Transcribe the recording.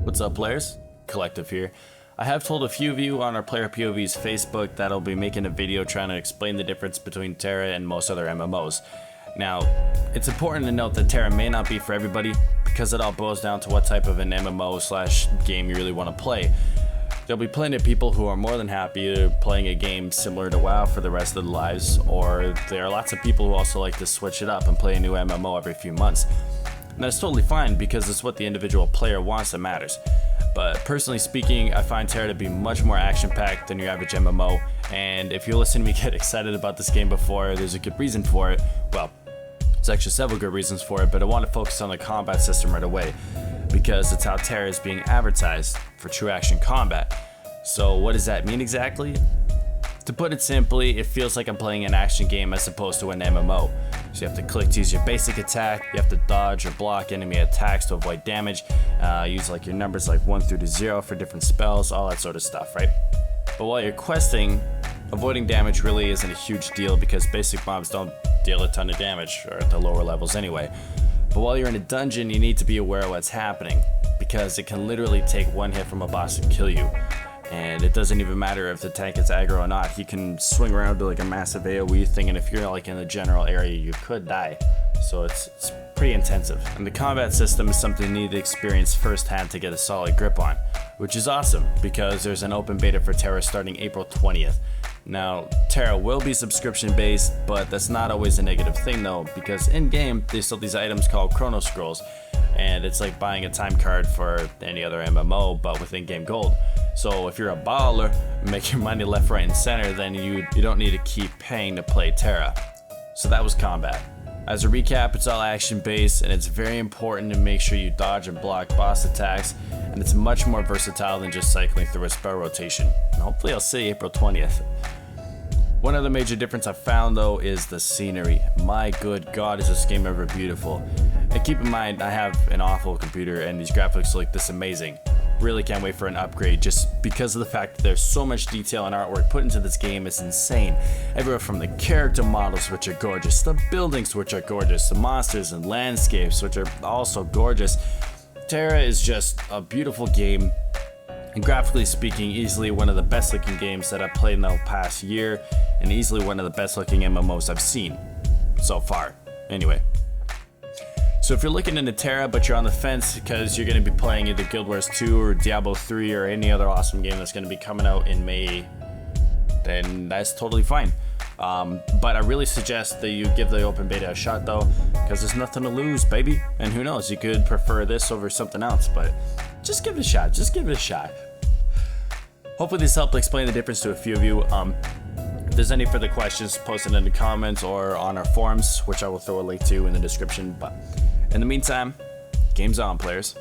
What's up, players? Collective here. I have told a few of you on our Player POV's Facebook that I'll be making a video trying to explain the difference between Tera and most other MMOs. Now, it's important to note that Tera may not be for everybody because it all boils down to what type of an MMO / game you really want to play. There'll be plenty of people who are more than happy playing a game similar to WoW for the rest of their lives, or there are lots of people who also like to switch it up and play a new MMO every few months. And that's totally fine because it's what the individual player wants that matters. But personally speaking, I find Tera to be much more action-packed than your average MMO, and if you listen to me get excited about this game before, there's a good reason for it. Well, there's actually several good reasons for it, but I want to focus on the combat system right away, because it's how Tera is being advertised for true action combat. So what does that mean exactly? To put it simply, it feels like I'm playing an action game as opposed to an MMO. So you have to click to use your basic attack, you have to dodge or block enemy attacks to avoid damage, use like your numbers like 1 through to 0 for different spells, all that sort of stuff, right? But while you're questing, avoiding damage really isn't a huge deal because basic mobs don't deal a ton of damage, or at the lower levels anyway. But while you're in a dungeon, you need to be aware of what's happening, because it can literally take one hit from a boss and kill you. And it doesn't even matter if the tank is aggro or not, he can swing around to like a massive AoE thing, and if you're like in the general area, you could die. So it's pretty intensive. And the combat system is something you need to experience firsthand to get a solid grip on, which is awesome because there's an open beta for Tera starting April 20th. Now, Tera will be subscription based, but that's not always a negative thing though, because in game they sell these items called Chrono Scrolls, and it's like buying a time card for any other MMO but with in-game gold. So if you're a baller, make your money left, right, and center, then you don't need to keep paying to play Tera. So that was combat. As a recap, it's all action based, and it's very important to make sure you dodge and block boss attacks, and it's much more versatile than just cycling through a spell rotation. And hopefully I'll see April 20th. One other major difference I've found though is the scenery. My good God, is this game ever beautiful. And keep in mind, I have an awful computer and these graphics look this amazing. Really can't wait for an upgrade just because of the fact that there's so much detail and artwork put into this game. It's insane. Everywhere from the character models, which are gorgeous, the buildings, which are gorgeous, the monsters and landscapes, which are also gorgeous. Tera is just a beautiful game, and graphically speaking, easily one of the best looking games that I've played in the past year, and easily one of the best looking MMOs I've seen so far. Anyway. So if you're looking into Tera but you're on the fence because you're going to be playing either Guild Wars 2 or Diablo 3 or any other awesome game that's going to be coming out in May, then that's totally fine. But I really suggest that you give the open beta a shot though, because there's nothing to lose, baby. And who knows, you could prefer this over something else, but just give it a shot. Just give it a shot. Hopefully this helped explain the difference to a few of you. If there's any further questions, post it in the comments or on our forums, which I will throw a link to in the description. But in the meantime, game's on, players.